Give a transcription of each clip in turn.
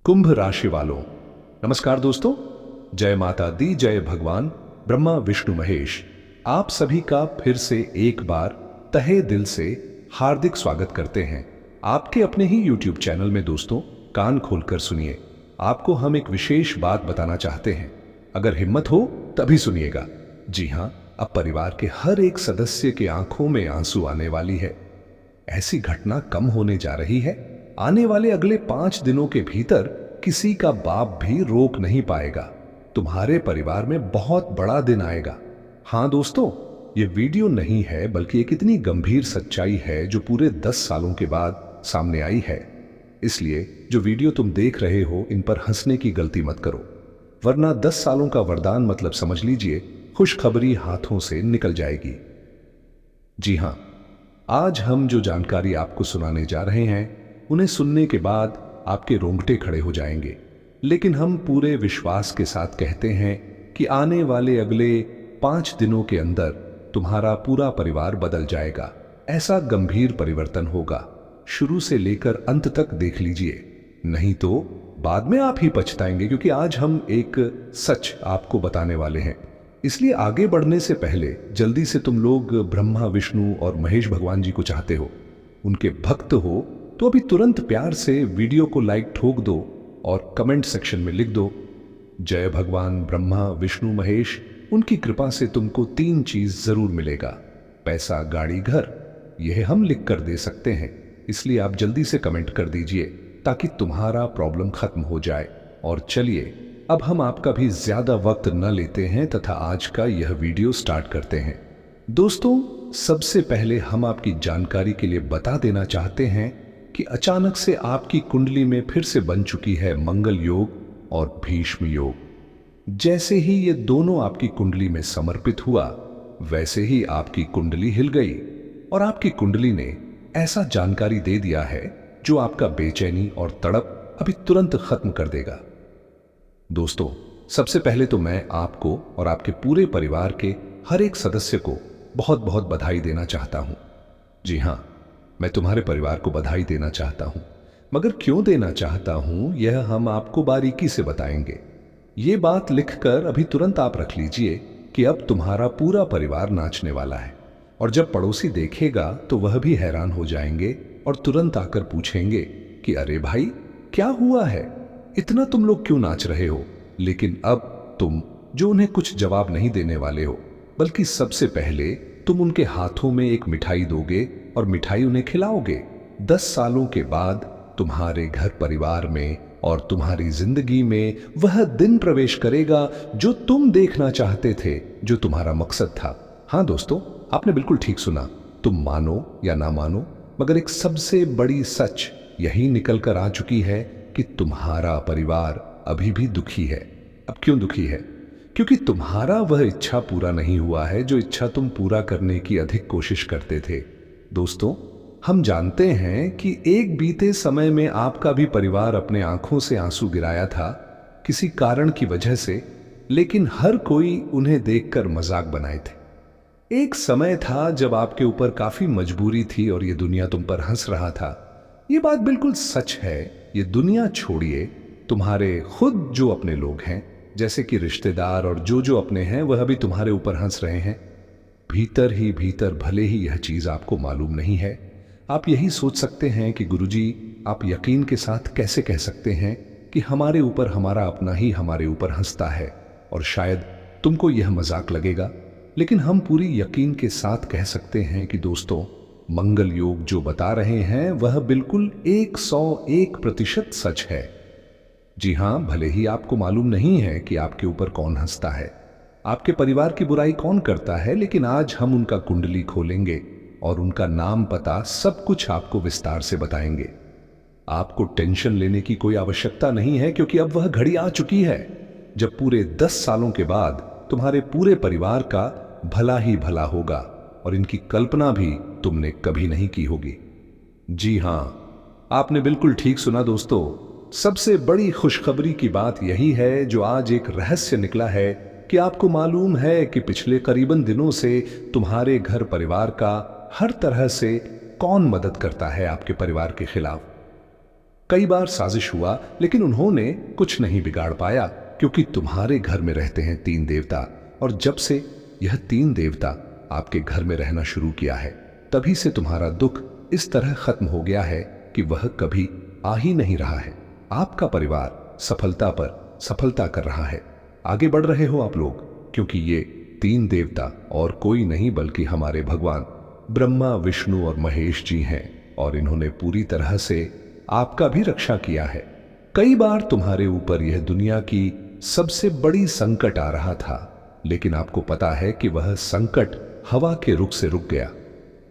कुंभ राशि वालों, नमस्कार दोस्तों। जय माता दी, जय भगवान ब्रह्मा विष्णु महेश। आप सभी का फिर से एक बार तहे दिल से हार्दिक स्वागत करते हैं आपके अपने ही YouTube चैनल में। दोस्तों, कान खोलकर सुनिए, आपको हम एक विशेष बात बताना चाहते हैं। अगर हिम्मत हो तभी सुनिएगा। जी हां, अब परिवार के हर एक सदस्य के आंखों में आंसू आने वाली है। ऐसी घटना कम होने जा रही है। आने वाले अगले 5 दिनों के भीतर किसी का बाप भी रोक नहीं पाएगा। तुम्हारे परिवार में बहुत बड़ा दिन आएगा। हां दोस्तों, ये वीडियो नहीं है बल्कि एक इतनी गंभीर सच्चाई है जो पूरे 10 सालों के बाद सामने आई है। इसलिए जो वीडियो तुम देख रहे हो, इन पर हंसने की गलती मत करो, वरना 10 सालों का वरदान मतलब समझ लीजिए खुशखबरी हाथों से निकल जाएगी। जी हां, आज हम जो जानकारी आपको सुनाने जा रहे हैं, उन्हें सुनने के बाद आपके रोंगटे खड़े हो जाएंगे। लेकिन हम पूरे विश्वास के साथ कहते हैं कि आने वाले अगले 5 दिनों के अंदर तुम्हारा पूरा परिवार बदल जाएगा। ऐसा गंभीर परिवर्तन होगा, शुरू से लेकर अंत तक देख लीजिए, नहीं तो बाद में आप ही पछताएंगे। क्योंकि आज हम एक सच आपको बताने वाले हैं। इसलिए आगे बढ़ने से पहले जल्दी से तुम लोग ब्रह्मा विष्णु और महेश भगवान जी को चाहते हो, उनके भक्त हो, तो अभी तुरंत प्यार से वीडियो को लाइक ठोक दो और कमेंट सेक्शन में लिख दो, जय भगवान ब्रह्मा विष्णु महेश। उनकी कृपा से तुमको 3 चीज जरूर मिलेगा, पैसा, गाड़ी, घर। यह हम लिख कर दे सकते हैं। इसलिए आप जल्दी से कमेंट कर दीजिए ताकि तुम्हारा प्रॉब्लम खत्म हो जाए। और चलिए, अब हम आपका भी ज्यादा वक्त न लेते हैं तथा आज का यह वीडियो स्टार्ट करते हैं। दोस्तों, सबसे पहले हम आपकी जानकारी के लिए बता देना चाहते हैं कि अचानक से आपकी कुंडली में फिर से बन चुकी है मंगल योग और भीष्म योग। जैसे ही ये दोनों आपकी कुंडली में समर्पित हुआ, वैसे ही आपकी कुंडली हिल गई और आपकी कुंडली ने ऐसा जानकारी दे दिया है जो आपका बेचैनी और तड़प अभी तुरंत खत्म कर देगा। दोस्तों, सबसे पहले तो मैं आपको और आपके पूरे परिवार के हर एक सदस्य को बहुत बहुत बधाई देना चाहता हूं। जी हां, मैं तुम्हारे परिवार को बधाई देना चाहता हूं, मगर क्यों देना चाहता हूं यह हम आपको बारीकी से बताएंगे। ये बात लिखकर अभी तुरंत आप रख लीजिए कि अब तुम्हारा पूरा परिवार नाचने वाला है। और जब पड़ोसी देखेगा तो वह भी हैरान हो जाएंगे और तुरंत आकर पूछेंगे कि अरे भाई, क्या हुआ है, इतना तुम लोग क्यों नाच रहे हो। लेकिन अब तुम जो उन्हें कुछ जवाब नहीं देने वाले हो, बल्कि सबसे पहले तुम उनके हाथों में एक मिठाई दोगे और मिठाई उन्हें खिलाओगे। 10 सालों के बाद तुम्हारे घर परिवार में और तुम्हारी जिंदगी में वह दिन प्रवेश करेगा जो तुम देखना चाहते थे, जो तुम्हारा मकसद था। हां दोस्तों, आपने बिल्कुल ठीक सुना। तुम मानो या ना मानो, मगर एक सबसे बड़ी सच यही निकल कर आ चुकी है कि तुम्हारा परिवार अभी भी दुखी है। अब क्यों दुखी है? क्योंकि तुम्हारा वह इच्छा पूरा नहीं हुआ है जो इच्छा तुम पूरा करने की अधिक कोशिश करते थे। दोस्तों, हम जानते हैं कि एक बीते समय में आपका भी परिवार अपने आंखों से आंसू गिराया था किसी कारण की वजह से, लेकिन हर कोई उन्हें देखकर मजाक बनाए थे। एक समय था जब आपके ऊपर काफी मजबूरी थी और ये दुनिया तुम पर हंस रहा था। ये बात बिल्कुल सच है। ये दुनिया छोड़िए, तुम्हारे खुद जो अपने लोग हैं, जैसे कि रिश्तेदार और जो अपने हैं, वह भी तुम्हारे ऊपर हंस रहे हैं। भीतर ही भीतर भले ही यह चीज आपको मालूम नहीं है, आप यही सोच सकते हैं कि गुरुजी, आप यकीन के साथ कैसे कह सकते हैं कि हमारे ऊपर हमारा अपना ही हमारे ऊपर हंसता है। और शायद तुमको यह मजाक लगेगा, लेकिन हम पूरी यकीन के साथ कह सकते हैं कि दोस्तों, मंगल योग जो बता रहे हैं वह बिल्कुल 101% सच है। जी हां, भले ही आपको मालूम नहीं है कि आपके ऊपर कौन हंसता है, आपके परिवार की बुराई कौन करता है, लेकिन आज हम उनका कुंडली खोलेंगे और उनका नाम, पता, सब कुछ आपको विस्तार से बताएंगे। आपको टेंशन लेने की कोई आवश्यकता नहीं है, क्योंकि अब वह घड़ी आ चुकी है जब पूरे 10 सालों के बाद तुम्हारे पूरे परिवार का भला ही भला होगा और इनकी कल्पना भी तुमने कभी नहीं की होगी। जी हां, आपने बिल्कुल ठीक सुना दोस्तों। सबसे बड़ी खुशखबरी की बात यही है जो आज एक रहस्य निकला है कि आपको मालूम है कि पिछले करीबन दिनों से तुम्हारे घर परिवार का हर तरह से कौन मदद करता है आपके परिवार के खिलाफ। कई बार साजिश हुआ, लेकिन उन्होंने कुछ नहीं बिगाड़ पाया, क्योंकि तुम्हारे घर में रहते हैं 3 देवता। और जब से यह 3 देवता आपके घर में रहना शुरू किया है, तभी से तुम्हारा दुख इस तरह खत्म हो गया है कि वह कभी आ ही नहीं रहा है। आपका परिवार सफलता पर सफलता कर रहा है। आगे बढ़ रहे हो आप लोग, क्योंकि ये 3 देवता और कोई नहीं बल्कि हमारे भगवान ब्रह्मा, विष्णु और महेश जी हैं, और इन्होंने पूरी तरह से आपका भी रक्षा किया है। कई बार तुम्हारे ऊपर यह दुनिया की सबसे बड़ी संकट आ रहा था, लेकिन आपको पता है कि वह संकट हवा के रुख से रुक गया,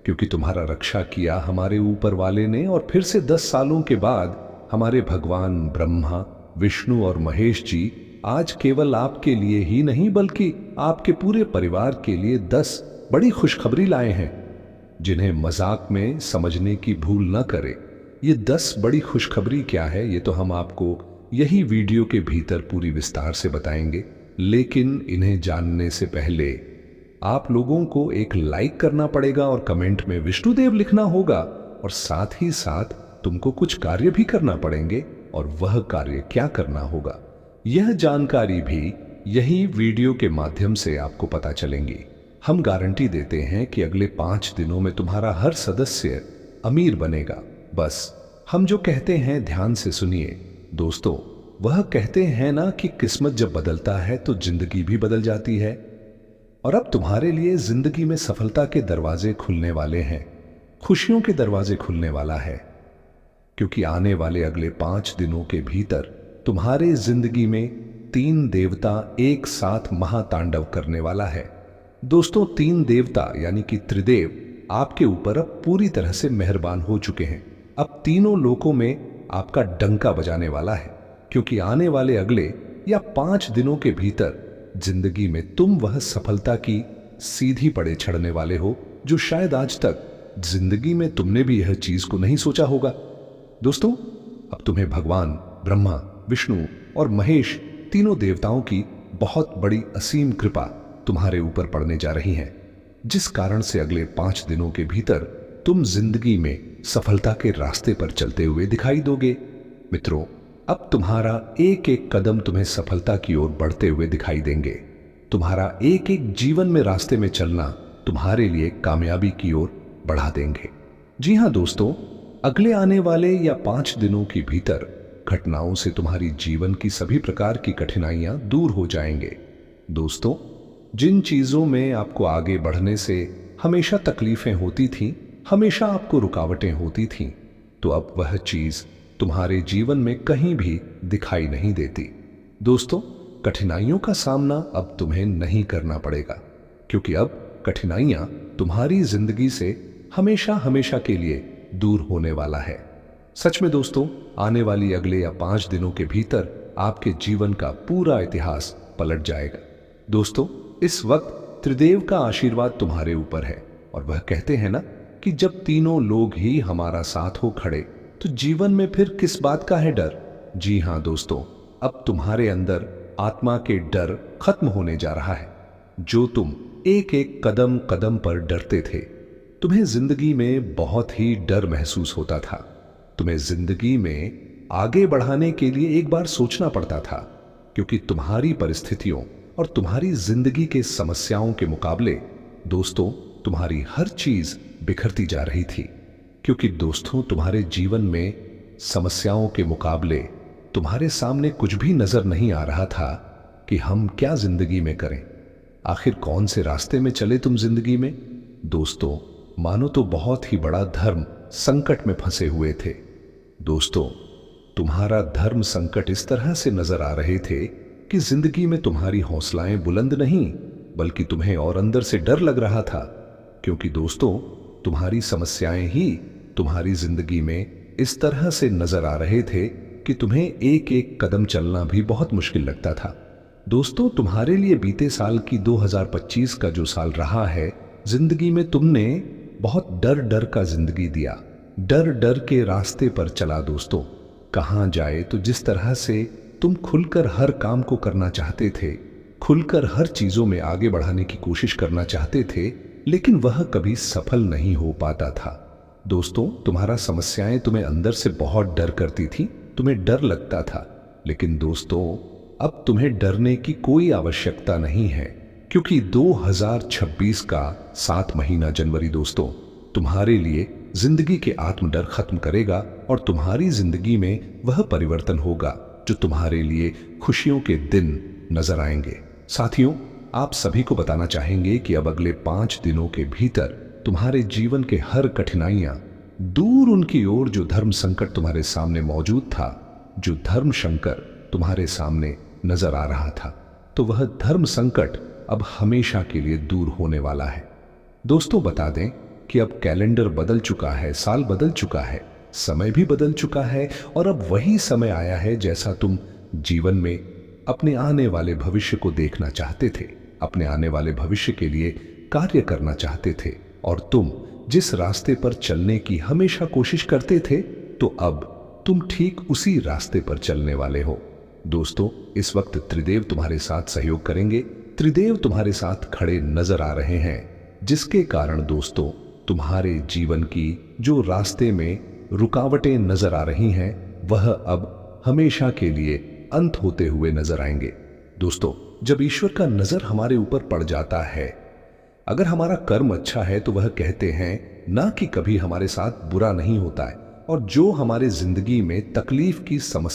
क्योंकि तुम्हारा रक्षा किया हमारे ऊपर वाले ने। और फिर से 10 सालों के बाद हमारे भगवान ब्रह्मा, विष्णु और महेश जी आज केवल आपके लिए ही नहीं बल्कि आपके पूरे परिवार के लिए 10 बड़ी खुशखबरी लाए हैं, जिन्हें मजाक में समझने की भूल न करें। ये 10 बड़ी खुशखबरी क्या है, ये तो हम आपको यही वीडियो के भीतर पूरी विस्तार से बताएंगे। लेकिन इन्हें जानने से पहले आप लोगों को एक लाइक करना पड़ेगा और कमेंट में विष्णुदेव लिखना होगा, और साथ ही साथ तुमको कुछ कार्य भी करना पड़ेंगे। और वह कार्य क्या करना होगा, यह जानकारी भी यही वीडियो के माध्यम से आपको पता चलेंगी। हम गारंटी देते हैं कि अगले 5 दिनों में तुम्हारा हर सदस्य अमीर बनेगा। बस हम जो कहते हैं ध्यान से सुनिए दोस्तों। वह कहते हैं ना कि किस्मत जब बदलता है तो जिंदगी भी बदल जाती है। और अब तुम्हारे लिए जिंदगी में सफलता के दरवाजे खुलने वाले हैं, खुशियों के दरवाजे खुलने वाला है, क्योंकि आने वाले अगले 5 दिनों के भीतर तुम्हारे जिंदगी में 3 देवता एक साथ महातांडव करने वाला है। दोस्तों, 3 देवता यानी कि त्रिदेव आपके ऊपर अब पूरी तरह से मेहरबान हो चुके हैं। अब तीनों लोकों में आपका डंका बजाने वाला है, क्योंकि आने वाले अगले या 5 दिनों के भीतर जिंदगी में तुम वह सफलता की सीधी पड़े चढ़ने वाले हो, जो शायद आज तक जिंदगी में तुमने भी यह चीज को नहीं सोचा होगा। दोस्तों, अब तुम्हें भगवान ब्रह्मा, विष्णु और महेश तीनों देवताओं की बहुत बड़ी असीम कृपा तुम्हारे ऊपर पड़ने जा रही है, जिस कारण से अगले 5 दिनों के भीतर तुम जिंदगी में सफलता के रास्ते पर चलते हुए दिखाई दोगे। मित्रों, अब तुम्हारा एक एक कदम तुम्हें सफलता की ओर बढ़ते हुए दिखाई देंगे। तुम्हारा एक एक जीवन में रास्ते में चलना तुम्हारे लिए कामयाबी की ओर बढ़ा देंगे। जी हां दोस्तों, अगले आने वाले या 5 दिनों के भीतर घटनाओं से तुम्हारी जीवन की सभी प्रकार की कठिनाइयां दूर हो जाएंगे। दोस्तों, जिन चीजों में आपको आगे बढ़ने से हमेशा तकलीफें होती थीं, हमेशा आपको रुकावटें होती थीं, तो अब वह चीज तुम्हारे जीवन में कहीं भी दिखाई नहीं देती। दोस्तों, कठिनाइयों का सामना अब तुम्हें नहीं करना पड़ेगा, क्योंकि अब कठिनाइयां तुम्हारी जिंदगी से हमेशा हमेशा के लिए दूर होने वाला है। सच में दोस्तों, आने वाली अगले या 5 दिनों के भीतर आपके जीवन का पूरा इतिहास पलट जाएगा। दोस्तों, इस वक्त त्रिदेव का आशीर्वाद तुम्हारे ऊपर है, और वह कहते हैं ना कि जब तीनों लोग ही हमारा साथ हो खड़े, तो जीवन में फिर किस बात का है डर। जी हां दोस्तों, अब तुम्हारे अंदर आत्मा के डर खत्म होने जा रहा है। जो तुम एक एक कदम कदम पर डरते थे, तुम्हें जिंदगी में बहुत ही डर महसूस होता था। तुम्हें जिंदगी में आगे बढ़ाने के लिए एक बार सोचना पड़ता था, क्योंकि तुम्हारी परिस्थितियों और तुम्हारी जिंदगी के समस्याओं के मुकाबले दोस्तों तुम्हारी हर चीज बिखरती जा रही थी। क्योंकि दोस्तों, तुम्हारे जीवन में समस्याओं के मुकाबले तुम्हारे सामने कुछ भी नजर नहीं आ रहा था कि हम क्या जिंदगी में करें, आखिर कौन से रास्ते में चले तुम जिंदगी में। दोस्तों, मानो तो बहुत ही बड़ा धर्म संकट में फंसे हुए थे। दोस्तों, तुम्हारा धर्म संकट इस तरह से नजर आ रहे थे कि जिंदगी में तुम्हारी हौसलाएं बुलंद नहीं, बल्कि तुम्हें और अंदर से डर लग रहा था। क्योंकि दोस्तों, तुम्हारी समस्याएं ही तुम्हारी जिंदगी में इस तरह से नजर आ रहे थे कि तुम्हें एक एक कदम चलना भी बहुत मुश्किल लगता था। दोस्तों, तुम्हारे लिए बीते साल की 2025 का जो साल रहा है, जिंदगी में तुमने बहुत डर डर का जिंदगी दिया, डर डर के रास्ते पर चला। दोस्तों, कहां जाए तो जिस तरह से तुम खुलकर हर काम को करना चाहते थे, खुलकर हर चीजों में आगे बढ़ाने की कोशिश करना चाहते थे, लेकिन वह कभी सफल नहीं हो पाता था। दोस्तों, तुम्हारा समस्याएं तुम्हें अंदर से बहुत डर करती थी, तुम्हें डर लगता था। लेकिन दोस्तों, अब तुम्हें डरने की कोई आवश्यकता नहीं है, क्योंकि 2026 का 7 महीना जनवरी दोस्तों तुम्हारे लिए जिंदगी के आत्मडर खत्म करेगा और तुम्हारी जिंदगी में वह परिवर्तन होगा जो तुम्हारे लिए खुशियों के दिन नजर आएंगे। साथियों, आप सभी को बताना चाहेंगे कि अब अगले 5 दिनों के भीतर तुम्हारे जीवन के हर कठिनाइयां दूर उनकी ओर जो धर्म संकट तुम्हारे सामने मौजूद था, जो धर्म शंकर तुम्हारे सामने नजर आ रहा था, तो वह धर्म संकट अब हमेशा के लिए दूर होने वाला है। दोस्तों, बता दें कि अब कैलेंडर बदल चुका है, साल बदल चुका है, समय भी बदल चुका है और अब वही समय आया है जैसा तुम जीवन में अपने आने वाले भविष्य को देखना चाहते थे, अपने आने वाले भविष्य के लिए कार्य करना चाहते थे और तुम जिस रास्ते पर चलने की हमेशा कोशिश करते थे, तो अब तुम ठीक उसी रास्ते पर चलने वाले हो। दोस्तों, इस वक्त त्रिदेव तुम्हारे साथ सहयोग करेंगे, त्रिदेव तुम्हारे साथ खड़े नजर आ रहे हैं, जिसके कारण दोस्तों तुम्हारे जीवन की जो रास्ते में रुकावटें नजर आ रही हैं, वह अब हमेशा के लिए अंत होते हुए नजर आएंगे। दोस्तों, जब ईश्वर का नजर हमारे ऊपर पड़ जाता है, अगर हमारा कर्म अच्छा है तो वह कहते हैं ना कि कभी हमारे साथ बुरा नहीं होता है, और जो हमारे जिंदगी में तकलीफ की समस्या